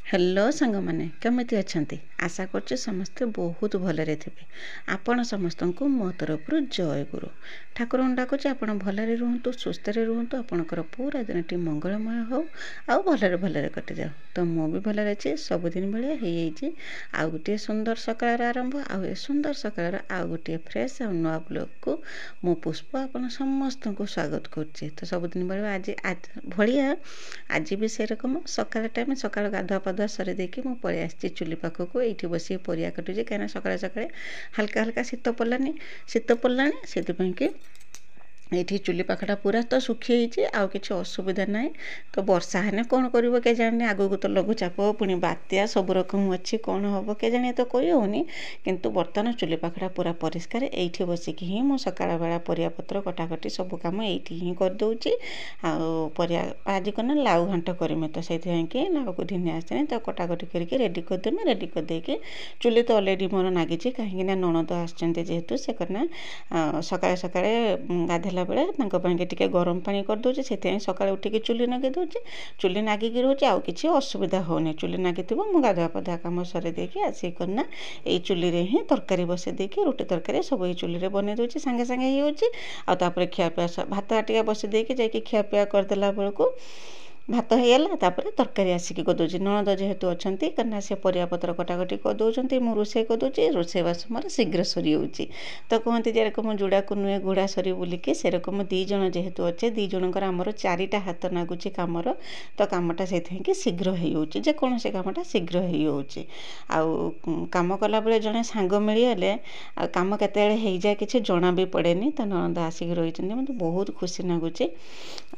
Hello सांग मैंने केमिति अछंती आशा करछे समस्ते बहुत भलरे थिबे। आपण समस्तंकु मो तरफरु जय गुरु। ठाकुर डाकुचे आपण भलरे रुहतु, सुस्थ रे रुहतु, आपणकर पूरा दिनटी मंगलमय हो आउ भलरे भलरे कटि जाओ। तो मो भी भलरे अछि, सबुदिन भलिया हेइ एछि। आउ गोटे सुंदर सकाळर आरंभ, आउ ए सुंदर सकाळर आउ गोटे फ्रेश आ नुआ ब्लॉग को मो पुष्प आपण समस्तंकु स्वागत करछि। तो सबुदिन भलिया आज भलिया आज भी से रकम सकाळ टाइम सकाळ गाधुआ पाधुआ सरी देकी मु पळि आछि चुली पाखकु। एठी बसी परिया काटुछि काना सकाळे सकाळे हल्का हल्का शीत पड़लानी सेति कि ये चुली पाखटा पूरा तो सुखी आउ किसी असुविधा ना। तो वर्षा हेने कौन कर के जाने, आगू तो लघुचाप पुणी बात्या सब रकम अच्छी कौन हम के जाने तो कही होनी। किंतु बर्तमान चुली पाखटा पूरा परिष्कार एठी बसिकी ही मु सकाळ बेला परिया पत्र कटाकटी सब काम एठी ही कर दउची। परिया आज कना लाउ घांट करमे तो सेति कि लाउ को ढिने आसने तो कटाकटी करके रेडी कर देमे। रेडी कर देके चुली तो ऑलरेडी मोर नागिची कहीं ना ननद आछन्ते जेहेतु से करना सकाळे सकाळे गाधेला बेले टिके गरम पानी कर दूचे। से सकाळे उठिकी चुली नगे दूचे, चुली नागिकी रोचे आउ किसी असुविधा होनी। चुली नागी मु गाधुआ पाधुआ काम सरे देकी आसिक करना ये चुली रे ही तरकारी बसे देकी रोटी तरकारी सब ये चुली रे बने दूचे सांगे सांगे ही होची। आ तापर खियापिया भात टिके बसे देकी जाके खियापिया करदेला बेलू भात होगा। तापर तरकारी आसिक करदे ननद जेहेतु अच्छी कहीं से परिया पत्र कटाकटी कर दौरान मु रोसे करदे। रोसे बास मोर शीघ्र सरी होची। तो कहते जेरकम जोड़ा को नुए घोड़ा सरी बोलिकी से रकम दीज जेहेतु अच्छे दी जनकर आमर चारिटा हाथ नागुची कामर। तो कामटा से शीघ्र होची, जेकोसी कामटा शीघ्र होची। आउ काम कला बेले जड़े सांग मिलगले काम केते हो जाए किसी जना भी पड़ेनी। तो ननद आसिक रही मत बहुत खुशी लगुच।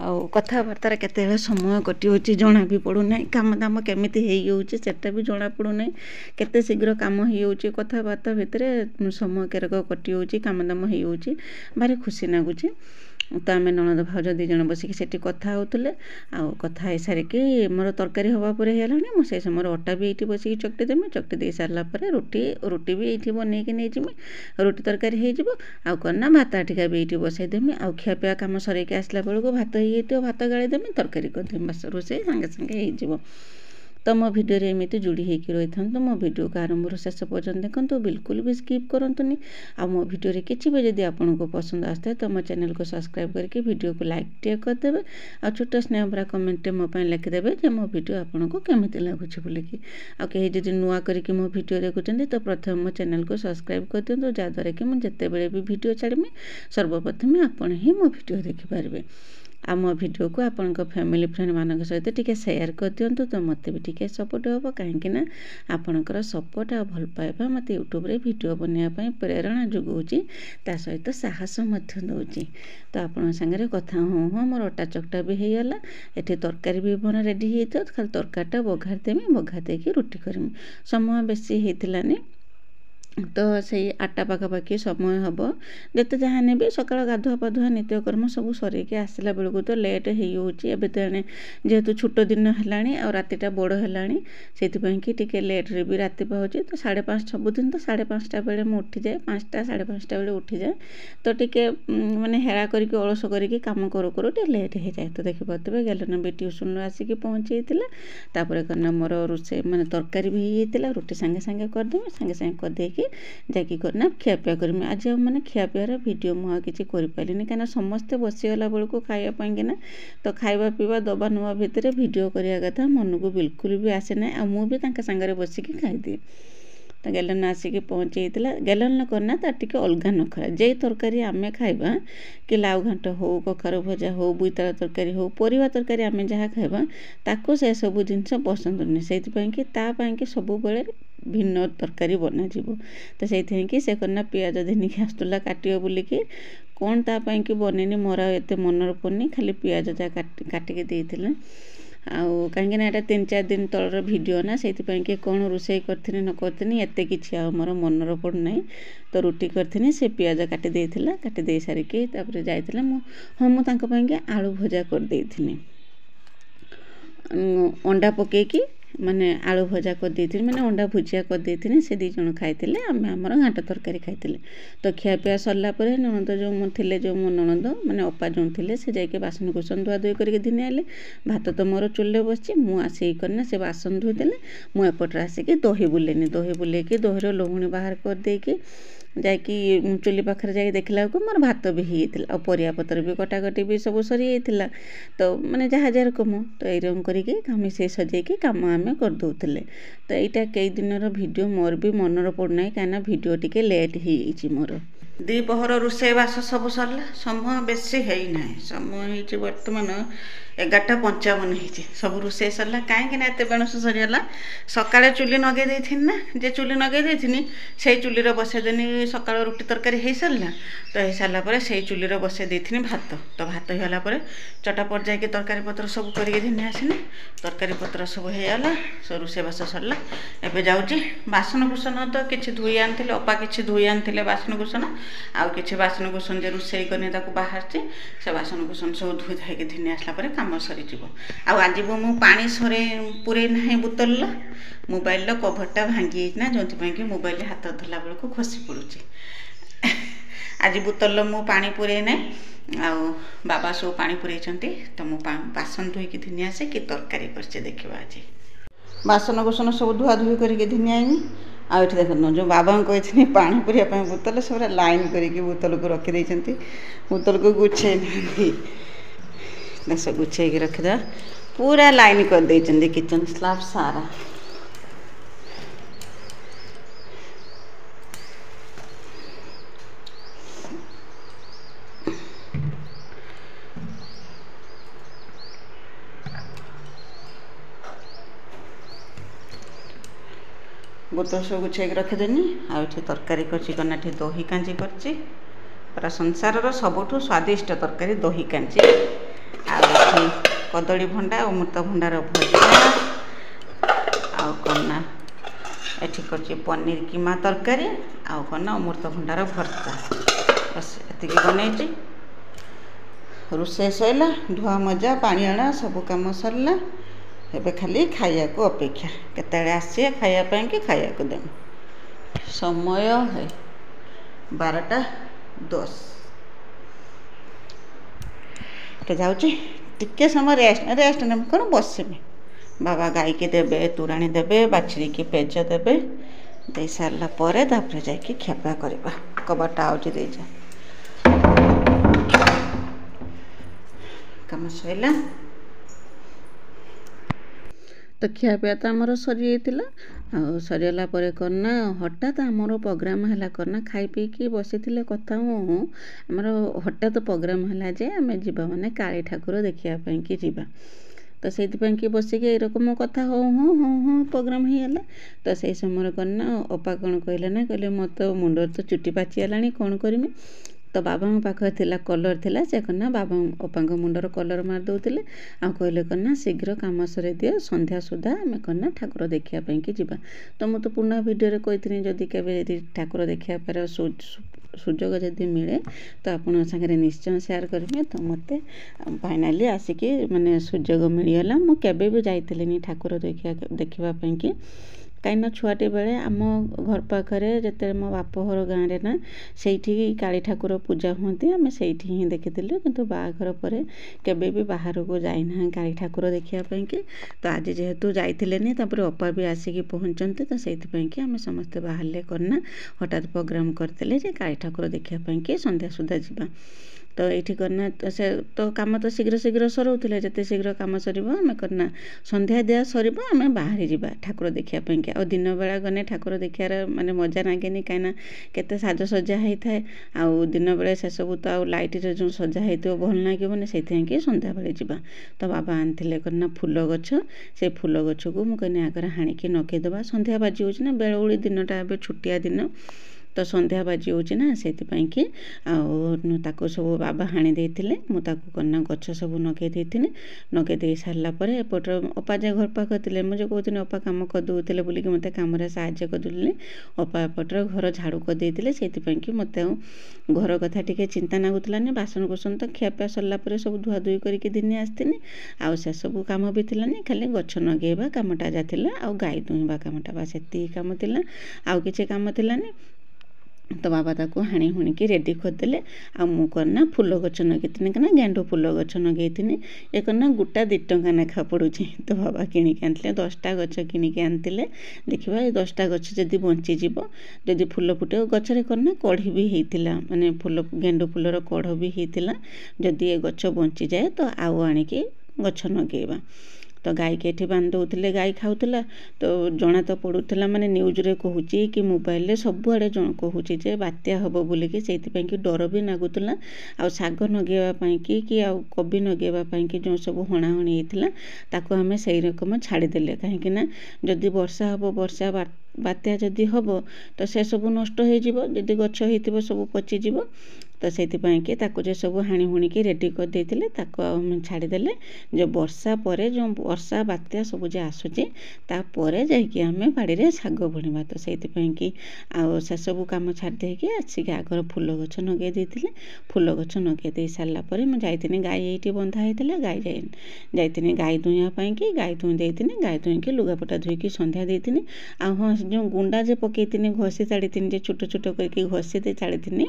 आउ कथबार्तार केते समय कटि होची जना भी पड़ूना। काम दाम केमिति होउची सेटा भी जना पड़ूना। केते शीघ्र काम होउची कथबार्ता भितर समय केरक कटि होची काम दाम होउची भारी खुशी लगुच। तो आम ननद भाउज दी जन बसिकी सेठी कथा होतले। आउ कथा हो सारिकी मोर तरकारी हवा पर हेलानी मुझे समय अटा भी ये बसिकी चकटी देमी। चकटी दे सारा रोटी भी ये बनईकी नहीं जिमी। रोटी तरकारी हो आउ करना भात टिका भी ये बसईदेमी। आउ खियापिया कम सरईकी आसला बेलू भात हो भात गाड़ी देमी तरकारी करदेमी बस रोसे सांगे सांगे हो। तो मो भिडियो एमती जोड़ी होकर रही था। तो मो भिडियो को आरंभ शेष पर्यटन देखो, बिल्कुल भी स्किप करंतुनी। आ मो भिडियो किसी भी जदि आपको पसंद आसता है तो मो चैनल को सब्सक्राइब करके वीडियो को लाइक टे करदे। आ छोट स्नेह भरा कमेंट मो लिखिदेवे जे मो भिडियो आपको केमिति लगुच बोलिकी। आ कहीं जदि नुआ करके मो भिडियो देखुं तो प्रथम मो चैनल को सब्सक्राइब कर दिंतु, जहाँद्वारा कि मुझे जितेबले भी भिडियो छाड़मी सर्वप्रथम आपण ही मो भिडियो देखिपारे। आ मो भिडियो को आपण फैमिली फ्रेंड मान सहित टिके शेयर कर दिंतु। तो मत भी टिके सपोर्ट हम कहीं आपणकर सपोर्ट आ भल पाइबा मत यूट्यूब रे भिडियो बनवाई प्रेरणा जोगाऊँगी, ता सहित साहस दूची। तो आपण सागर कथा हूँ हाँ मोर अटा चकटा भी होगला। ये तरकारी भी बना रेडी हो खाली तरकारीटा बघार देमी, बघार देकी रुटी करमी। समय बेसी होइतिलानी तो से 8टा पाखापाखि समय हम जिते जहाँ भी सकाळ गाधुआ पाधुआ नित्यकर्म सब सरईकी आसला बेलू तो लेट होची। एबे तो जेहेतु छोट दिन है और रातिटा बड़ है से टिके लेट रे भी राति पाऊँगी। तो 5:30 सबुदिन तो 5:30 बेले मुझे उठी जाए, 5टा 5:30 बेले उठी जाए। तो टिके माने हेड़ा करके अलस करके काम करू करू टे लेट हो जाए। तो देखिपे गेलन भी ट्यूशन आसिक पहुँची तापर करना मोर रोसे माने तरकारी भी होता रोटी सांगे सांगे करदेमी। सांगे सांगे करदेकी जाकि करना खियापिया करमी। आज मैंने खियापियार वीडियो मुझे किसी करें कहीं समस्ते बसीगला बेलू खावाई ना। तो खावा पीवा दबा नुआ भितर वीडियो करने कथा मन को बिल्कुल भी आसे ना। मुझे सांगे बसिकी खाईदिए। तो गेलन आसिक पहुँची गेलन करना तार टिके अलगा नखरा जे तरकारी आमे खाइबा कि लाउ घांट हो कखारू भजा हो बोईताळु तरकारी हो परिवा तरकारी आमे जहाँ खाइबा ताको से सब जिनस पसंद नहीं। से सब बेले भिन्न तरकारी बनाଯିव। तो से करना पियाज धनिक आसुला काटियो बोलिकी कौन तापाई कि बनेनी मोर एत मनर पड़नी, खाली पियाज जा काटिके देइथिले। आउ कहीं ना 3-4 दिन तलर भिडियो ना से कौन रोषे करथिनी न करथिनी एते किछि मोर मनर पड़ना। तो रुटी करथिनी से पियाज काटी देइथिला, काटी दे सारिके तापर जाइथिला मु तांको आलू भजा कर देइथिनी। अंडा पकेकी ମାନେ ଆଳୁ ଭଜା କରିଦେଇଥିଲି, ମାନେ ଅଣ୍ଡା ଭୁଜିଆ କରିଦେଇଥିଲି। ସେ 2 ଜଣ ଖାଇଥିଲେ, ଆମେ ଆମର ଘାଣ୍ଟ ତରକାରୀ ଖାଇଥିଲେ। ତ ଖିଆପିଆ ସରିଲା ପରେ ନଣନ୍ଦ ଯେଉଁ ଥିଲେ, ଯେଉଁ ମୋ ନଣନ୍ଦ ମାନେ ଅପା ଯେଉଁ ଥିଲେ, ସେ ଯାଇକି ବାସନକୁସନ ଧୁଆଧୁଇ କରିକି ଘିନି ଆଇଲେ। ଭାତ ତ ମୋର ଚୁଲିରେ ବସିଛି, ମୁଁ ଆସିକି କରିନା ସେ ବାସନ ଧୋଇଦେଲେ। ମୁଁ ଏପଟରେ ଆସିକି ଦହି ବୁଲେଇନି, ଦହି ବୁଲେଇକି ଦହିର ଲହୁଣୀ ବାହାର କରିଦେଇକି ଯାଇକି ଚୁଲି ପାଖରେ ଯାଇକି ଦେଖିଲା ବେଳକୁ ମୋର ଭାତ ବି ହେଇଯାଇଥିଲା, ଆଉ ପରିବା ପତ୍ର ବି କଟାକଟି ବି ସବୁ ସରିଯାଇଥିଲା। ତ ମାନେ ଯାହା ଯାହାର କାମ, ତ ଏଇରକମ କରିକି ମିଶେଇ ସଜେଇକି କାମ ଆମେ କରିଦେଉଥିଲେ। ତ ଏଇଟା କେଇ ଦିନର ଭିଡ଼ିଓ, ମୋର ବି ମନରେ ପଡ଼ୁନାହିଁ, କାହିଁକିନା ଭିଡ଼ିଓ ଟିକେ ଲେଟ୍ ହେଇଯାଇଛି ମୋର। ଦ୍ୱିପହର ରୋଷେଇବାସ ସବୁ ସରିଲା, ସମୟ ବେଶୀ ହେଇନାହିଁ, ସମୟ ହେଇଛି ବର୍ତ୍ତମାନ 11:55 ହେଇଛି। ସବୁ ରୋଷେଇ ସରିଲା, କାହିଁକି ନା ଏତେ ବେଣୁସ ସରିଗଲା, ସକାଳେ ଚୁଲି ନଗେଇ ଦେଇଥିନି ନା, ଯେ ଚୁଲି ନଗେଇ ଦେଇଥିନି ସେଇ ଚୁଲିରେ ବସେଇଦେନି। ସକାଳ ରୁଟି ତରକାରୀ ହେଇସାରିଲା, ତ ହେଇସାରିଲା ପରେ ସେଇ ଚୁଲିରେ ବସେଇ ଦେଇଥିନି ଭାତ। ତ ଭାତ ହେଇଗଲା ପରେ ଚଟାପଟ ଯାଇକି ତରକାରୀ ପତ୍ର ସବୁ କରିକି ଘିନି ଆସିନି। ତରକାରୀ ପତ୍ର ସବୁ ହେଇଗଲା, ସବୁ ରୋଷେଇବାସ ସରିଲା। ଏବେ ଯାଉଛି ବାସନକୁସନ ତ କିଛି ଧୋଇ ଆଣିଥିଲେ, ଅପା କିଛି ଧୋଇ ଆଣିଥିଲେ ବାସନକୁସନ, ଆଉ କିଛି ବାସନକୁସନ ଯେ ରୋଷେଇ କରିନି ତାକୁ ବାହାରିଛି, ସେ ବାସନକୁସନ ସବୁ ଧୋଇ ଧାଇକି ଘିନି ଆସିଲା ପରେ କାମ ସରିଯିବ। ଆଉ ଆଜି ମୁଁ ପାଣି ପୁରେଇ ନାହିଁ ବୋତଲର, ମୋବାଇଲର କଭରଟା ଭାଙ୍ଗି ଯାଇଛି ନା, ଯେଉଁଥିପାଇଁ କି ମୋବାଇଲ ହାତ ଧରିଲା ବେଳକୁ ଖସି ପଡ଼ୁଛି। ଆଜି ବୋତଲର ମୁଁ ପାଣି ପୁରେଇ ନାହିଁ, ଆଉ ବାବା ସବୁ ପାଣି ପୁରେଇଛନ୍ତି। ତ ମୁଁ ବାସନ ଧୋଇକି ଘିନି ଆସେ କି ତରକାରୀ କରିছে ଦେଖିବା। ଆଜି ବାସନକୁସନ ସବୁ ଧୁଆଧୁଇ କରିକି ଘିନି ଆଇନି। ଆଉ ଏଠି ଦେଖନ୍ତୁ, ଯେଉଁ ବାବାଙ୍କୁ କହିଥିଲି ପାଣି ପୁରେଇବା ପାଇଁ ବୋତଲ, ସେ ପୁରା ଲାଇନ୍ କରିକି ବୋତଲକୁ ରଖିଦେଇଛନ୍ତି, ବୋତଲକୁ ଗୁଛେଇ ନାହାନ୍ତି। ସବୁ ଗୁଛେଇକି ରଖିଦେବା, ପୁରା ଲାଇନ୍ କରିଦେଇଛନ୍ତି କିଚେନ୍ ସ୍ଲାବ୍ ସାରା। ବୋତଲ ସବୁ ଗୁଛେଇକି ରଖିଦେନି। ଆଉ ଏଠି ତରକାରୀ କରିଛି, କ'ଣ ଏଠି ଦହି କାଞ୍ଜି କରିଛି, ପୁରା ସଂସାରର ସବୁଠୁ ସ୍ୱାଦିଷ୍ଟ ତରକାରୀ ଦହି କାଞ୍ଜି। ଆଉ ଏଠି କଦଳୀ ଭଣ୍ଡା, ଅମୃତଭଣ୍ଡାର ଭଜା, ଆଉ କ'ଣ ନା ଏଠି କରିଛି ପନିର କିମା ତରକାରୀ, ଆଉ କ'ଣ ନା ଅମୃତଭଣ୍ଡାର ଭର୍ତ୍ତା। ବସ୍ ଏତିକି ବନେଇଛି। ରୋଷେଇ ସରିଲା, ଧୁଆ ମଜା ପାଣି ଆଣା ସବୁ କାମ ସରିଲା। ଏବେ ଖାଲି ଖାଇବାକୁ ଅପେକ୍ଷା, କେତେବେଳେ ଆସିବେ ଖାଇବା ପାଇଁ କି ଖାଇବାକୁ ଦେମୁ। ସମୟ 12:10। ଯାଉଛି ଟିକେ ସମୟ ରେଷ୍ଟ ନେବି, କ'ଣ ବସିବି। ବାବା ଗାଈକି ଦେବେ, ତୋରାଣି ଦେବେ, ବାଛୁରୀକି ପେଜ ଦେବେ, ଦେଇ ସାରିଲା ପରେ ତାପରେ ଯାଇକି ଖିଆପିଆ କରିବା। କବାଟଟା ଆଉଜି ଦେଇଯା, କାମ ସରିଲା। ତ ଖିଆପିଆ ତ ଆମର ସରିଯାଇଥିଲା। ଆଉ ସରିଗଲା ପରେ କ'ଣ ନା ହଠାତ୍ ଆମର ପ୍ରୋଗ୍ରାମ ହେଲା, କ'ଣ ନା ଖାଇ ପିଇକି ବସିଥିଲେ କଥା ଆମର ହଠାତ୍ ପ୍ରୋଗ୍ରାମ ହେଲା ଯେ ଆମେ ଯିବା ମାନେ କାଳୀ ଠାକୁର ଦେଖିବା ପାଇଁକି ଯିବା। ତ ସେଇଥିପାଇଁ କି ବସିକି ଏରକମ କଥା ହଁ ପ୍ରୋଗ୍ରାମ ହେଇଗଲା। ତ ସେଇ ସମୟରେ କ'ଣ ନା ଅପା କ'ଣ କହିଲେ ନା, କହିଲେ ମୋତେ ମୁଣ୍ଡରେ ତ ଚୁଟି ପାଚିଗଲାଣି, କ'ଣ କରିମି। ତ ବାବାଙ୍କ ପାଖରେ ଥିଲା କଲର୍ ଥିଲା, ସେ କ'ଣ ନା ଅପାଙ୍କ ମୁଣ୍ଡର କଲର୍ ମାରି ଦେଉଥିଲେ। ଆଉ କହିଲେ କ'ଣ ନା ଶୀଘ୍ର କାମ ସରେଇ ଦିଅ, ସନ୍ଧ୍ୟା ସୁଦ୍ଧା ଆମେ କ'ଣ ନା ଠାକୁର ଦେଖିବା ପାଇଁକି ଯିବା। ତ ମୁଁ ତ ପୁରୁଣା ଭିଡ଼ିଓରେ କହିଥିଲି, ଯଦି କେବେ ଯଦି ଠାକୁର ଦେଖିବା ପାଇଁ ସୁଯୋଗ ଯଦି ମିଳେ ତ ଆପଣଙ୍କ ସାଙ୍ଗରେ ନିଶ୍ଚୟ ସେୟାର କରିବି। ତ ମୋତେ ଫାଇନାଲି ଆସିକି ମାନେ ସୁଯୋଗ ମିଳିଗଲା। ମୁଁ କେବେ ବି ଯାଇଥିଲିନି ଠାକୁର ଦେଖିବା ପାଇଁକି, କାହିଁକିନା ଛୁଆଟି ବେଳେ ଆମ ଘର ପାଖରେ ଯେତେବେଳେ ମୋ ବାପଘର ଗାଁରେ ନା, ସେଇଠି କାଳୀ ଠାକୁର ପୂଜା ହୁଅନ୍ତି, ଆମେ ସେଇଠି ହିଁ ଦେଖିଥିଲୁ। କିନ୍ତୁ ବାହାଘର ପରେ କେବେ ବି ବାହାରକୁ ଯାଇନାହିଁ କାଳୀ ଠାକୁର ଦେଖିବା ପାଇଁକି। ତ ଆଜି ଯେହେତୁ ଯାଇଥିଲେନି, ତାପରେ ଅପା ବି ଆସିକି ପହଞ୍ଚନ୍ତି, ତ ସେଇଥିପାଇଁକି ଆମେ ସମସ୍ତେ ବାହାରିଲେ କରନା ହଠାତ୍ ପ୍ରୋଗ୍ରାମ କରିଥିଲେ ଯେ କାଳୀ ଠାକୁର ଦେଖିବା ପାଇଁକି ସନ୍ଧ୍ୟା ସୁଦ୍ଧା ଯିବା। ତ ଏଇଠି କରନା ସେ ତ କାମ ତ ଶୀଘ୍ର ସରଉଥିଲେ, ଯେତେ ଶୀଘ୍ର କାମ ସରିବ ଆମେ କରନା ସନ୍ଧ୍ୟା ଦିଆ ସରିବ ଆମେ ବାହାରି ଯିବା ଠାକୁର ଦେଖିବା ପାଇଁକି। ଆଉ ଦିନ ବେଳା ଗଲେ ଠାକୁର ଦେଖିବାର ମାନେ ମଜା ଲାଗେନି, କାହିଁକିନା କେତେ ସାଜସଜ୍ଜା ହେଇଥାଏ। ଆଉ ଦିନ ବେଳେ ସେସବୁ ତ ଆଉ ଲାଇଟରେ ଯେଉଁ ସଜା ହେଇଥିବ ଭଲ ଲାଗିବନି, ସେଇଥିପାଇଁକି ସନ୍ଧ୍ୟାବେଳେ ଯିବା। ତ ବାବା ଆଣିଥିଲେ କରନା ଫୁଲ ଗଛ, ସେଇ ଫୁଲ ଗଛକୁ ମୁଁ କହିନି ଆଗରେ ହାଣିକି ନଗେଇଦେବା, ସନ୍ଧ୍ୟା ବାଜି ହେଉଛି ନା, ବେଳଓଳି ଦିନଟା ଏବେ ଛୁଟିଆ ଦିନ। ତ ତ ସନ୍ଧ୍ୟା ବାଜି ହେଉଛି ନା, ସେଥିପାଇଁକି ଆଉ ତାକୁ ସବୁ ବାବା ହାଣି ଦେଇଥିଲେ। ମୁଁ ତାକୁ କନା ଗଛ ସବୁ ନଗେଇ ଦେଇଥିଲି। ନଗେଇ ଦେଇ ସାରିଲା ପରେ ଏପଟର ଅପା ଯେ ଘର ପାଖ ଥିଲେ, ମୁଁ ଯେ କହୁଥିଲି ଅପା କାମ କରିଦେଉଥିଲେ ବୋଲିକି ମୋତେ କାମରେ ସାହାଯ୍ୟ କରିଦେଲେ। ଅପା ଏପଟର ଘର ଝାଡ଼ୁ କରିଦେଇଥିଲେ। ସେଇଥିପାଇଁକି ମୋତେ ଆଉ ଘର କଥା ଟିକେ ଚିନ୍ତା ଲାଗୁଥିଲାନି। ବାସନ କୁସନ ତ ଖିଆପିଆ ସରିଲା ପରେ ସବୁ ଧୁଆଧୁଇ କରିକି ଦିନେ ଆସିଥିଲି। ଆଉ ସେସବୁ କାମ ବି ଥିଲାନି, ଖାଲି ଗଛ ଲଗେଇବା କାମଟା ଯାହା ଥିଲା ଆଉ ଗାଈ ଦୁହିଁବା କାମଟା, ବାସ୍ ଏତିକି କାମ ଥିଲା, ଆଉ କିଛି କାମ ଥିଲାନି। ତ ବାବା ତାକୁ ହାଣି ହୁଣିକି ରେଡ଼ି କରିଦେଲେ। ଆଉ ମୁଁ କନା ଫୁଲ ଗଛ ଲଗେଇଥିଲି, କାରଣ ଗେଣ୍ଡୁ ଫୁଲ ଗଛ ଲଗେଇଥିଲି। ଏ କନା ଗୋଟା 2 ଟଙ୍କା ଲେଖା ପଡ଼ୁଛି। ତ ବାବା କିଣିକି ଆଣିଥିଲେ, 10ଟା ଗଛ କିଣିକି ଆଣିଥିଲେ। ଦେଖିବା ଏ 10ଟା ଗଛ ଯଦି ବଞ୍ଚିଯିବ, ଯଦି ଫୁଲ ଫୁଟିବ, ଗଛରେ କନା କଢ଼ି ବି ହେଇଥିଲା, ମାନେ ଫୁଲ ଗେଣ୍ଡୁ ଫୁଲର କଢ଼ ବି ହେଇଥିଲା। ଯଦି ଏ ଗଛ ବଞ୍ଚିଯାଏ ତ ଆଉ ଆଣିକି ଗଛ ଲଗେଇବା। ତ ଗାଈକି ଏଠି ବାନ୍ଧି ଦେଉଥିଲେ, ଗାଈ ଖାଉଥିଲା। ତ ଜଣା ତ ପଡ଼ୁଥିଲା, ମାନେ ନ୍ୟୁଜ୍ରେ କହୁଛି କି ମୋବାଇଲରେ ସବୁଆଡ଼େ କହୁଛି ଯେ ବାତ୍ୟା ହେବ ବୋଲିକି। ସେଇଥିପାଇଁକି ଡର ବି ଲାଗୁଥିଲା। ଆଉ ଶାଗ ଲଗେଇବା ପାଇଁକି କି ଆଉ କୋବି ଲଗେଇବା ପାଇଁକି ଯେଉଁ ସବୁ ହଣାହଣି ହେଇଥିଲା, ତାକୁ ଆମେ ସେଇ ରକମ ଛାଡ଼ିଦେଲେ। କାହିଁକିନା ଯଦି ବର୍ଷା ହେବ, ବାତ୍ୟା ଯଦି ହେବ ତ ସେସବୁ ନଷ୍ଟ ହେଇଯିବ। ଯଦି ଗଛ ହେଇଥିବ ସବୁ ପଚିଯିବ। ତ ସେଇଥିପାଇଁକି ତାକୁ ଯେ ସବୁ ହାଣି ହୁଣିକି ରେଡ଼ି କରିଦେଇଥିଲେ, ତାକୁ ଆଉ ଆମେ ଛାଡ଼ିଦେଲେ। ଯେ ବର୍ଷା ପରେ ଯେଉଁ ବର୍ଷା ବାତ୍ୟା ସବୁ ଯେ ଆସୁଛି, ତାପରେ ଯାଇକି ଆମେ ବାଡ଼ିରେ ଶାଗ ବୁଣିବା। ତ ସେଇଥିପାଇଁକି ଆଉ ସେସବୁ କାମ ଛାଡ଼ି ଦେଇକି ଆସିକି ଆଗର ଫୁଲ ଗଛ ଲଗେଇ ଦେଇଥିଲେ। ଫୁଲ ଗଛ ଲଗେଇ ଦେଇ ସାରିଲା ପରେ ମୁଁ ଯାଇଥିଲି, ଗାଈ ଏଇଠି ବନ୍ଧା ହେଇଥିଲା, ଯାଇଥିଲି ଗାଈ ଦୁହିଁବା ପାଇଁକି। ଗାଈ ଦୁହିଁ ଦେଇଥିଲି, ଗାଈ ଦୁହିଁକି ଲୁଗାପଟା ଧୋଇକି ସନ୍ଧ୍ୟା ଦେଇଥିଲି। ଆଉ ହଁ, ଯେଉଁ ଗୁଣ୍ଡା ଯେ ପକେଇଥିଲି, ଘଷି ଛାଡ଼ିଥିଲି, ଯେ ଛୋଟ ଛୋଟ କରିକି ଘଷି ଦେଇ ଛାଡ଼ିଥିଲି,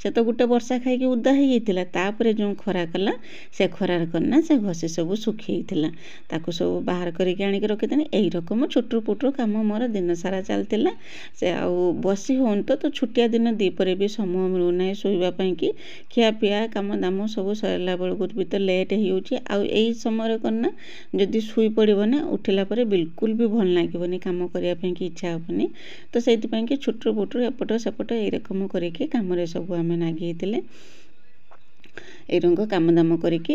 ସେ ତ ଗୋଟେ ବର୍ଷା ଖାଇକି ଓଦା ହେଇଯାଇଥିଲା। ତାପରେ ଯେଉଁ ଖରା କଲା, ସେ ଖରାରେ କନା ସେ ଘଷି ସବୁ ଶୁଖିଯାଇଥିଲା। ତାକୁ ସବୁ ବାହାର କରିକି ଆଣିକି ରଖିଥିଲି। ଏଇ ରକମ ଛୋଟରୁ ପୁଟରୁ କାମ ମୋର ଦିନ ସାରା ଚାଲିଥିଲା। ସେ ଆଉ ବସି ହେଉନି ତ ଛୁଟିଆ ଦିନ ଦ୍ୱିପହରେ ବି ସମୟ ମିଳୁନାହିଁ ଶୋଇବା ପାଇଁକି। ଖିଆପିଆ କାମ ଦାମ ସବୁ ସରିଲା ବେଳକୁ ବି ତ ଲେଟ୍ ହେଇଯାଉଛି। ଆଉ ଏଇ ସମୟରେ କନା ଯଦି ଶୋଇ ପଡ଼ିବ ନା, ଉଠିଲା ପରେ ବିଲକୁଲ ବି ଭଲ ଲାଗିବନି, କାମ କରିବା ପାଇଁକି ଇଚ୍ଛା ହେବନି। ତ ସେଇଥିପାଇଁକି ଛୋଟରୁ ପୁଟରୁ ଏପଟ ସେପଟ ଏଇ ରକମ କରିକି କାମରେ ସବୁ ଆମେ ଲାଗିଥିଲେ। ଏଇ ରଙ୍ଗ କାମ ଦାମ କରିକି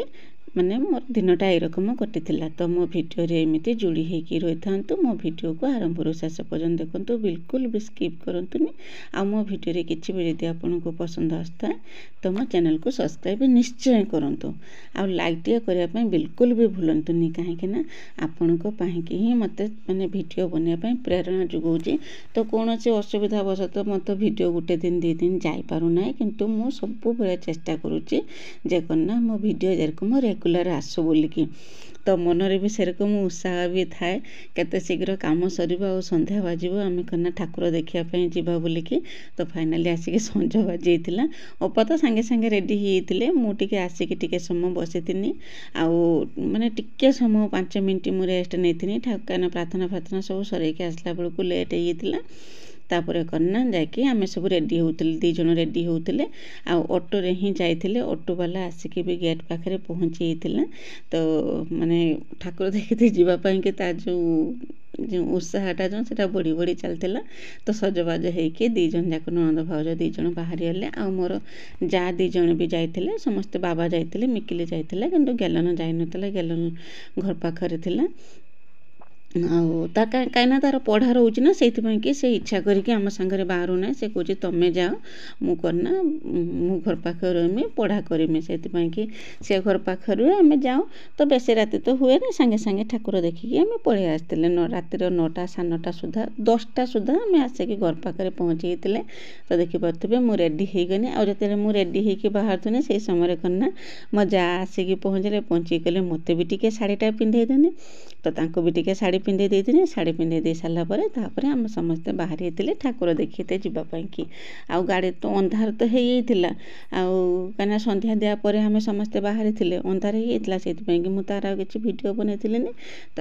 ମାନେ ମୋର ଦିନଟା ଏରକମ କଟିଥିଲା। ତ ମୋ ଭିଡ଼ିଓରେ ଏମିତି ଯୋଡ଼ି ହେଇକି ରହିଥାନ୍ତୁ। ମୋ ଭିଡ଼ିଓକୁ ଆରମ୍ଭରୁ ଶେଷ ପର୍ଯ୍ୟନ୍ତ ଦେଖନ୍ତୁ, ବିଲକୁଲ ବି ସ୍କିପ୍ କରନ୍ତୁନି। ଆଉ ମୋ ଭିଡ଼ିଓରେ କିଛି ବି ଯଦି ଆପଣଙ୍କୁ ପସନ୍ଦ ଆସିଥାଏ ତ ମୋ ଚ୍ୟାନେଲକୁ ସବସ୍କ୍ରାଇବ୍ ନିଶ୍ଚୟ କରନ୍ତୁ। ଆଉ ଲାଇକ୍ ଟିକେ କରିବା ପାଇଁ ବିଲକୁଲ ବି ଭୁଲନ୍ତୁନି, କାହିଁକିନା ଆପଣଙ୍କ ପାଇଁକି ହିଁ ମୋତେ ମାନେ ଭିଡ଼ିଓ ବନେଇବା ପାଇଁ ପ୍ରେରଣା ଯୋଗାଉଛି। ତ କୌଣସି ଅସୁବିଧା ବଶତଃ ମୋତେ ଭିଡ଼ିଓ ଗୋଟେ ଦିନ 2 ଦିନ ଯାଇପାରୁନାହିଁ, କିନ୍ତୁ ମୁଁ ସବୁବେଳେ ଚେଷ୍ଟା କରୁଛି ଯେ କନା ମୋ ଭିଡ଼ିଓ ଯେରକମ ରେଗୁଲାର ଆସୁ ବୋଲିକି। ତ ମନରେ ବି ସେରକମ ଉତ୍ସାହ ବି ଥାଏ, କେତେ ଶୀଘ୍ର କାମ ସରିବ ଆଉ ସନ୍ଧ୍ୟା ବାଜିବ, ଆମେ କନା ଠାକୁର ଦେଖିବା ପାଇଁ ଯିବା ବୋଲିକି। ତ ଫାଇନାଲି ଆସିକି ସଞ୍ଜ ବାଜିଯାଇଥିଲା। ଅପା ତ ସାଙ୍ଗେ ସାଙ୍ଗେ ରେଡ଼ି ହେଇଯାଇଥିଲେ। ମୁଁ ଟିକେ ଆସିକି ଟିକେ ସମୟ ବସିଥିଲି। ଆଉ ମାନେ ଟିକେ ସମୟ 5 ମିନିଟ୍ ମୁଁ ରେଷ୍ଟ ନେଇଥିଲି, କାହିଁକିନା ପ୍ରାର୍ଥନା ସବୁ ସରେଇକି ଆସିଲା ବେଳକୁ ଲେଟ୍ ହେଇଯାଇଥିଲା। ତାପରେ କନା ଯାଇକି ଆମେ ସବୁ ରେଡ଼ି ହେଉଥିଲେ, 2 ଜଣ ରେଡ଼ି ହେଉଥିଲେ। ଆଉ ଅଟୋରେ ହିଁ ଯାଇଥିଲେ। ଅଟୋବାଲା ଆସିକି ବି ଗେଟ୍ ପାଖରେ ପହଞ୍ଚି ଯାଇଥିଲା। ତ ମାନେ ଠାକୁର ଦେଖିତେ ଯିବା ପାଇଁକି ତା ଯେଉଁ ଉତ୍ସାହଟା ସେଟା ବଢ଼ି ବଢ଼ି ଚାଲିଥିଲା। ତ ସଜବାଜ ହେଇକି 2 ଜଣ ଯାକ ନଣନ୍ଦ ଭାଉଜ 2 ଜଣ ବାହାରି ଗଲେ। ଆଉ ମୋର ଯାଆ 2 ଜଣ ବି ଯାଇଥିଲେ। ସମସ୍ତେ ବାବା ଯାଇଥିଲେ, ମିକିଲି ଯାଇଥିଲା, କିନ୍ତୁ ଗେଲନ ଯାଇନଥିଲା, ଗେଲନ ଘର ପାଖରେ ଥିଲା। ଆଉ ତା କାହିଁକିନା ତାର ପଢ଼ା ରହୁଛି ନା, ସେଇଥିପାଇଁକି ସେ ଇଚ୍ଛା କରିକି ଆମ ସାଙ୍ଗରେ ବାହାରୁ ନାହିଁ। ସେ କହୁଛି ତମେ ଯାଅ, ମୁଁ ଘର ପାଖରେ ରହିମି, ପଢ଼ା କରିମି। ସେଇଥିପାଇଁକି ସେ ଘର ପାଖରୁ ଆମେ ଯାଉ। ତ ବେଶୀ ରାତି ତ ହୁଏନି, ସାଙ୍ଗେ ସାଙ୍ଗେ ଠାକୁର ଦେଖିକି ଆମେ ପଳେଇ ଆସିଥିଲେ। ରାତିର 9ଟା 9:30 ସୁଦ୍ଧା, 10ଟା ସୁଦ୍ଧା ଆମେ ଆସିକି ଘର ପାଖରେ ପହଞ୍ଚି ଯାଇଥିଲେ। ତ ଦେଖିପାରୁଥିବେ ମୁଁ ରେଡ଼ି ହେଇଗଲି। ଆଉ ଯେତେବେଳେ ମୁଁ ରେଡ଼ି ହେଇକି ବାହାରୁଥିଲି, ସେଇ ସମୟରେ କନା ମୋ ଯାଆ ଆସିକି ପହଞ୍ଚିକି କହିଲେ ମୋତେ ବି ଟିକେ ଶାଢ଼ୀଟା ପିନ୍ଧେଇ ଦେନି। ତ ତାଙ୍କୁ ବି ଟିକେ ଶାଢ଼ୀ ପିନ୍ଧେଇ ଦେଇଥିଲି। ଶାଢ଼ୀ ପିନ୍ଧେଇ ଦେଇ ସାରିଲା ପରେ ତାପରେ ଆମେ ସମସ୍ତେ ବାହାରି ଯାଇଥିଲେ ଠାକୁର ଦେଖିତେ ଯିବା ପାଇଁକି। ଆଉ ଗାଡ଼ି ତ ଅନ୍ଧାର ତ ହେଇଯାଇଥିଲା। ଆଉ କାହିଁକିନା ସନ୍ଧ୍ୟା ଦେବା ପରେ ଆମେ ସମସ୍ତେ ବାହାରିଥିଲେ, ଅନ୍ଧାର ହେଇଯାଇଥିଲା। ସେଇଥିପାଇଁକି ମୁଁ ତାର ଆଉ କିଛି ଭିଡ଼ିଓ ବନେଇଥିଲିନି। ତ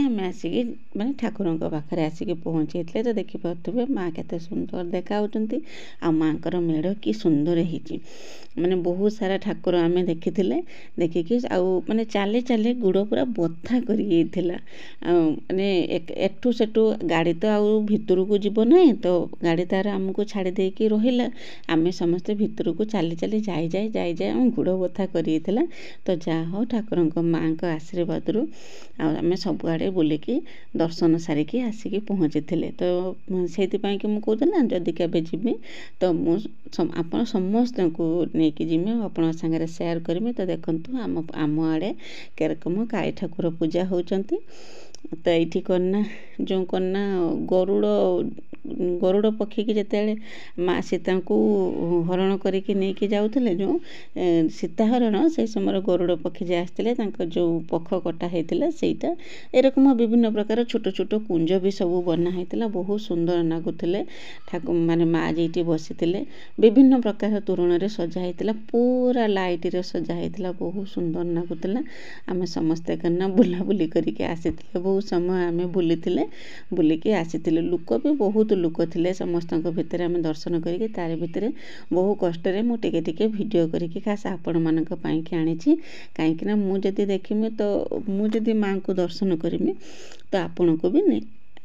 ଆମେ ଆସିକି ମାନେ ଠାକୁରଙ୍କ ପାଖରେ ଆସିକି ପହଞ୍ଚି ଯାଇଥିଲେ। ତ ଦେଖିପାରୁଥିବେ ମା କେତେ ସୁନ୍ଦର ଦେଖାଯାଉଛନ୍ତି। ଆଉ ମାଙ୍କର ମେଢ଼ କି ସୁନ୍ଦର ହେଇଛି, ମାନେ ବହୁତ ସାରା ଠାକୁର ଆମେ ଦେଖିଥିଲେ। ଦେଖିକି ଆଉ ମାନେ ଚାଲି ଚାଲି ଗୋଡ଼ ପୁରା ବଥା କରିଯାଇଥିଲା। ହେଇଥିଲା। ମାନେ ଏଠୁ ସେଠୁ ଗାଡ଼ି ତ ଆଉ ଭିତରକୁ ଯିବ ନାହିଁ, ତ ଗାଡ଼ି ତାର ଆମକୁ ଛାଡ଼ି ଦେଇକି ରହିଲା। ଆମେ ସମସ୍ତେ ଭିତରକୁ ଚାଲି ଚାଲି ଯାଇ ଆମ ଗୋଡ଼ ବଥା କରିଯାଇଥିଲା। ତ ଯାହା ହଉ ଠାକୁରଙ୍କ ମାଆଙ୍କ ଆଶୀର୍ବାଦରୁ ଆଉ ଆମେ ସବୁଆଡ଼େ ବୁଲିକି ଦର୍ଶନ ସାରିକି ଆସିକି ପହଞ୍ଚିଥିଲେ। ତ ସେଇଥିପାଇଁକି ମୁଁ କହୁଥିଲି ନା, ଯଦି କେବେ ଯିବି ତ ମୁଁ ଆପଣ ସମସ୍ତଙ୍କୁ ନେଇକି ଯିମି ଆଉ ଆପଣଙ୍କ ସାଙ୍ଗରେ ସେୟାର କରିମି। ତ ଦେଖନ୍ତୁ ଆମ ଆଡ଼େ କେରକମ କାଳୀ ଠାକୁର ପୂଜା ହେଉଛନ୍ତି। ତ ଏଇଠି କନା ଯେଉଁ କନା ଗରୁଡ଼ ପକ୍ଷୀକି ଯେତେବେଳେ ମା ସୀତାଙ୍କୁ ହରଣ କରିକି ନେଇକି ଯାଉଥିଲେ, ଯେଉଁ ସୀତା ହରଣ, ସେଇ ସମୟରେ ଗରୁଡ଼ ପକ୍ଷୀ ଯେ ଆସିଥିଲେ ତାଙ୍କ ଯେଉଁ ପଖ କଟା ହେଇଥିଲା ସେଇଟା, ଏରକମ ବିଭିନ୍ନ ପ୍ରକାର ଛୋଟ ଛୋଟ କୁଞ୍ଜ ବି ସବୁ ବନା ହେଇଥିଲା। ବହୁତ ସୁନ୍ଦର ଲାଗୁଥିଲେ। ମାନେ ମା ଯେଇଠି ବସିଥିଲେ ବିଭିନ୍ନ ପ୍ରକାର ତୋରଣରେ ସଜା ହେଇଥିଲା, ପୁରା ଲାଇଟରେ ସଜା ହେଇଥିଲା, ବହୁତ ସୁନ୍ଦର ଲାଗୁଥିଲା। ଆମେ ସମସ୍ତେ କନା ବୁଲାବୁଲି କରିକି ଆସିଥିଲେ। ବହୁତ ସମୟ ଆମେ ବୁଲିକି ଆସିଥିଲେ। ଲୋକ ବି ବହୁତ ଲୋକ ଥିଲେ। ସମସ୍ତଙ୍କ ଭିତରେ ଆମେ ଦର୍ଶନ କରିକି ତାରି ଭିତରେ ବହୁ କଷ୍ଟରେ ମୁଁ ଟିକେ ଟିକେ ଭିଡ଼ିଓ କରିକି ଖାସ୍ ଆପଣମାନଙ୍କ ପାଇଁକି ଆଣିଛି। କାହିଁକିନା ମୁଁ ଯଦି ଦେଖିମି ତ ମୁଁ ଯଦି ମାଆଙ୍କୁ ଦର୍ଶନ କରିମି ତ ଆପଣଙ୍କୁ ବି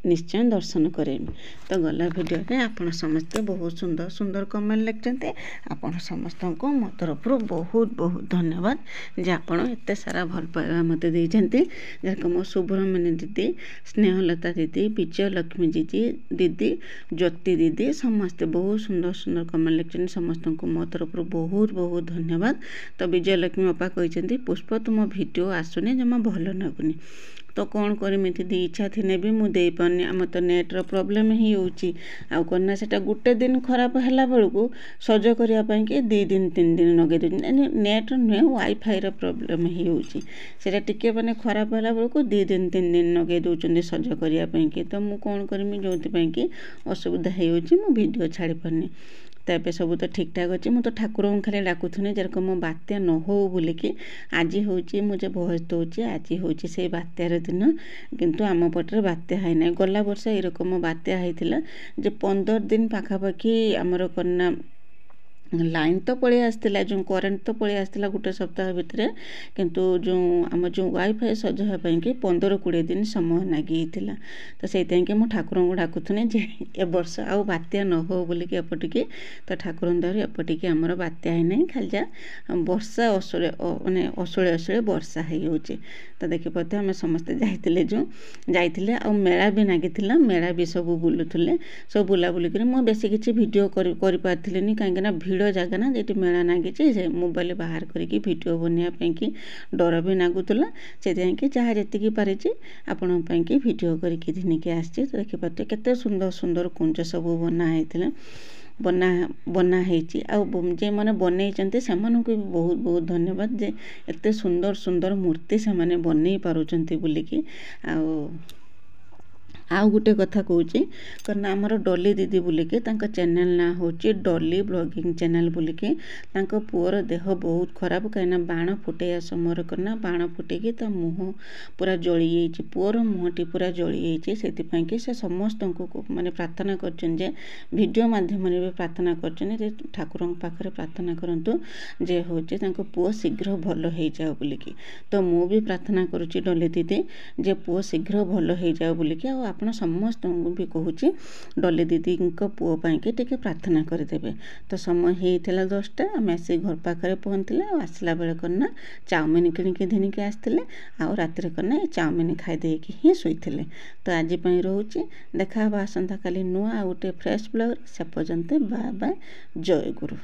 ନିଶ୍ଚୟ ଦର୍ଶନ କରେଇମି। ତ ଗଲା ଭିଡ଼ିଓରେ ଆପଣ ସମସ୍ତେ ବହୁତ ସୁନ୍ଦର ସୁନ୍ଦର କମେଣ୍ଟ ଲେଖିଛନ୍ତି। ଆପଣ ସମସ୍ତଙ୍କୁ ମୋ ତରଫରୁ ବହୁତ ବହୁତ ଧନ୍ୟବାଦ ଯେ ଆପଣ ଏତେ ସାରା ଭଲ ପାଇବା ମୋତେ ଦେଇଛନ୍ତି। ଯେରକମ ଶୁଭ୍ରମଣୀ ଦିଦି, ସ୍ନେହଲତା ଦିଦି, ବିଜୟଲକ୍ଷ୍ମୀ ଦିଦି, ଜ୍ୟୋତି ଦିଦି, ସମସ୍ତେ ବହୁତ ସୁନ୍ଦର ସୁନ୍ଦର କମେଣ୍ଟ ଲେଖିଛନ୍ତି। ସମସ୍ତଙ୍କୁ ମୋ ତରଫରୁ ବହୁତ ବହୁତ ଧନ୍ୟବାଦ। ତ ବିଜୟଲକ୍ଷ୍ମୀ ଅପା କହିଛନ୍ତି, ପୁଷ୍ପ ତୁମ ଭିଡ଼ିଓ ଆସୁନି, ଜମା ଭଲ ଲାଗୁନି। ତ କ'ଣ କରିମି ଦିଦି, ଇଚ୍ଛା ଥିଲେ ବି ମୁଁ ଦେଇପାରୁନି। ଆମର ତ ନେଟ୍ର ପ୍ରୋବ୍ଲେମ୍ ହେଇଯାଉଛି। ଆଉ କ'ଣ ନା, ସେଟା ଗୋଟେ ଦିନ ଖରାପ ହେଲା ବେଳକୁ ସଜ କରିବା ପାଇଁକି 2 ଦିନ 3 ଦିନ ଲଗେଇ ଦେଉଛନ୍ତି। ନେଟ୍ର ନୁହେଁ, ୱାଇଫାଇର ପ୍ରୋବ୍ଲେମ୍ ହେଇଯାଉଛି। ସେଇଟା ଟିକେ ମାନେ ଖରାପ ହେଲା ବେଳକୁ 2 ଦିନ 3 ଦିନ ଲଗେଇ ଦେଉଛନ୍ତି ସଜ କରିବା ପାଇଁକି। ତ ମୁଁ କ'ଣ କରିମି, ଯେଉଁଥିପାଇଁକି ଅସୁବିଧା ହେଇଯାଉଛି, ମୁଁ ଭିଡ଼ିଓ ଛାଡ଼ି ପାରୁନି। ତ ଏବେ ସବୁ ତ ଠିକ୍ ଠାକ୍ ଅଛି। ମୁଁ ତ ଠାକୁରଙ୍କୁ ଖାଲି ଡାକୁଥିଲି ଯେରକମ ବାତ୍ୟା ନ ହଉ ବୋଲିକି। ଆଜି ହେଉଛି ମୁଁ ଯେ ଭଏସ୍ ଦେଉଛି, ଆଜି ହେଉଛି ସେଇ ବାତ୍ୟାର ଦିନ। କିନ୍ତୁ ଆମ ପଟରେ ବାତ୍ୟା ହେଇନାହିଁ। ଗଲା ବର୍ଷ ଏରକମ ବାତ୍ୟା ହେଇଥିଲା ଯେ 15 ଦିନ ପାଖାପାଖି ଆମର କନା ଲାଇନ୍ ତ ପଳେଇ ଆସିଥିଲା, ଯେଉଁ କରେଣ୍ଟ ତ ପଳେଇ ଆସିଥିଲା ଗୋଟେ ସପ୍ତାହ ଭିତରେ। କିନ୍ତୁ ଆମର ଯେଉଁ ୱାଇଫାଇ ସଜ ହେବା ପାଇଁକି 15-20 ଦିନ ସମୟ ଲାଗିଯାଇଥିଲା। ତ ସେଇଥିପାଇଁକି ମୁଁ ଠାକୁରଙ୍କୁ ଡାକୁଥିଲି ଯେ ଏ ବର୍ଷ ଆଉ ବାତ୍ୟା ନ ହଉ ବୋଲିକି ଏପଟିକି। ତ ଠାକୁରଙ୍କ ଦୟାରୁ ଏପଟିକି ଆମର ବାତ୍ୟା ହେଇନାହିଁ। ଖାଲି ଯା ବର୍ଷା ମାନେ ଅସୁଳେ ବର୍ଷା ହେଇଯାଉଛି। ତ ଦେଖିପାରୁଥିବେ ଆମେ ସମସ୍ତେ ଯାଇଥିଲେ ଆଉ ମେଳା ବି ଲାଗିଥିଲା। ମେଳା ବି ସବୁ ବୁଲୁଥିଲେ। ସବୁ ବୁଲାବୁଲି କରି ମୁଁ ବେଶୀ କିଛି ଭିଡ଼ିଓ କରିପାରିଥିଲିନି, କାହିଁକିନା ଭିଡ଼ ଜାଗା ନା, ଯେଠି ମେଳା ଲାଗିଛି, ସେ ମୋବାଇଲ ବାହାର କରିକି ଭିଡ଼ିଓ ବନେଇବା ପାଇଁକି ଡର ବି ଲାଗୁଥିଲା। ସେଥିପାଇଁକି ଯାହା ଯେତିକି ପାରିଛି ଆପଣଙ୍କ ପାଇଁକି ଭିଡ଼ିଓ କରିକି ଧରିକି ଆସିଛି। ତ ଦେଖିପାରୁଥିବେ କେତେ ସୁନ୍ଦର ସୁନ୍ଦର କୁଞ୍ଜ ସବୁ ବନା ହେଇଛି। ଆଉ ଯେଉଁମାନେ ବନେଇଛନ୍ତି ସେମାନଙ୍କୁ ବି ବହୁତ ବହୁତ ଧନ୍ୟବାଦ ଯେ ଏତେ ସୁନ୍ଦର ସୁନ୍ଦର ମୂର୍ତ୍ତି ସେମାନେ ବନେଇ ପାରୁଛନ୍ତି ବୋଲିକି। ଆଉ ଗୋଟେ କଥା କହୁଛି, କାରଣ ଆମର ଡଲି ଦିଦି ବୋଲିକି ତାଙ୍କ ଚ୍ୟାନେଲ୍ ନାଁ ହେଉଛି ଡଲି ବ୍ଲଗିଂ ଚ୍ୟାନେଲ୍ ବୋଲିକି। ତାଙ୍କ ପୁଅର ଦେହ ବହୁତ ଖରାପ, କାହିଁକିନା ବାଣ ଫୁଟେଇବା ସମୟରେ କନା ବାଣ ଫୁଟେଇକି ତା ମୁହଁ ପୁରା ଜଳିଯାଇଛି। ପୁଅର ମୁହଁଟି ପୁରା ଜଳିଯାଇଛି। ସେଥିପାଇଁକି ସେ ସମସ୍ତଙ୍କୁ ମାନେ ପ୍ରାର୍ଥନା କରିଛନ୍ତି, ଯେ ଭିଡ଼ିଓ ମାଧ୍ୟମରେ ବି ପ୍ରାର୍ଥନା କରିଛନ୍ତି ଯେ ଠାକୁରଙ୍କ ପାଖରେ ପ୍ରାର୍ଥନା କରନ୍ତୁ ଯେ ହେଉଛି ତାଙ୍କ ପୁଅ ଶୀଘ୍ର ଭଲ ହେଇଯାଉ ବୋଲିକି। ତ ମୁଁ ବି ପ୍ରାର୍ଥନା କରୁଛି ଡଲି ଦିଦି ଯେ ପୁଅ ଶୀଘ୍ର ଭଲ ହେଇଯାଉ ବୋଲିକି। ଆଉ ଆପଣ ସମସ୍ତଙ୍କୁ ବି କହୁଛି ଡଲି ଦିଦିଙ୍କ ପୁଅ ପାଇଁକି ଟିକେ ପ୍ରାର୍ଥନା କରିଦେବେ। ତ ସମୟ ହେଇଥିଲା 10ଟା, ଆମେ ଆସି ଘର ପାଖରେ ପହଞ୍ଚିଲେ। ଆଉ ଆସିଲା ବେଳେ କନା ଚାଉମିନ କିଣିକି ଧରିକି ଆସିଥିଲେ। ଆଉ ରାତିରେ କନା ଏ ଚାଉମିନ ଖାଇ ଦେଇକି ହିଁ ଶୋଇଥିଲେ। ତ ଆଜି ପାଇଁ ରହୁଛି। ଦେଖା ହେବା ଆସନ୍ତାକାଲି ନୂଆ ଆଉ ଗୋଟେ ଫ୍ରେଶ୍ ବ୍ଲଗ୍। ସେ ପର୍ଯ୍ୟନ୍ତ ବାଏ ବାଏ, ଜୟ ଗୁରୁ।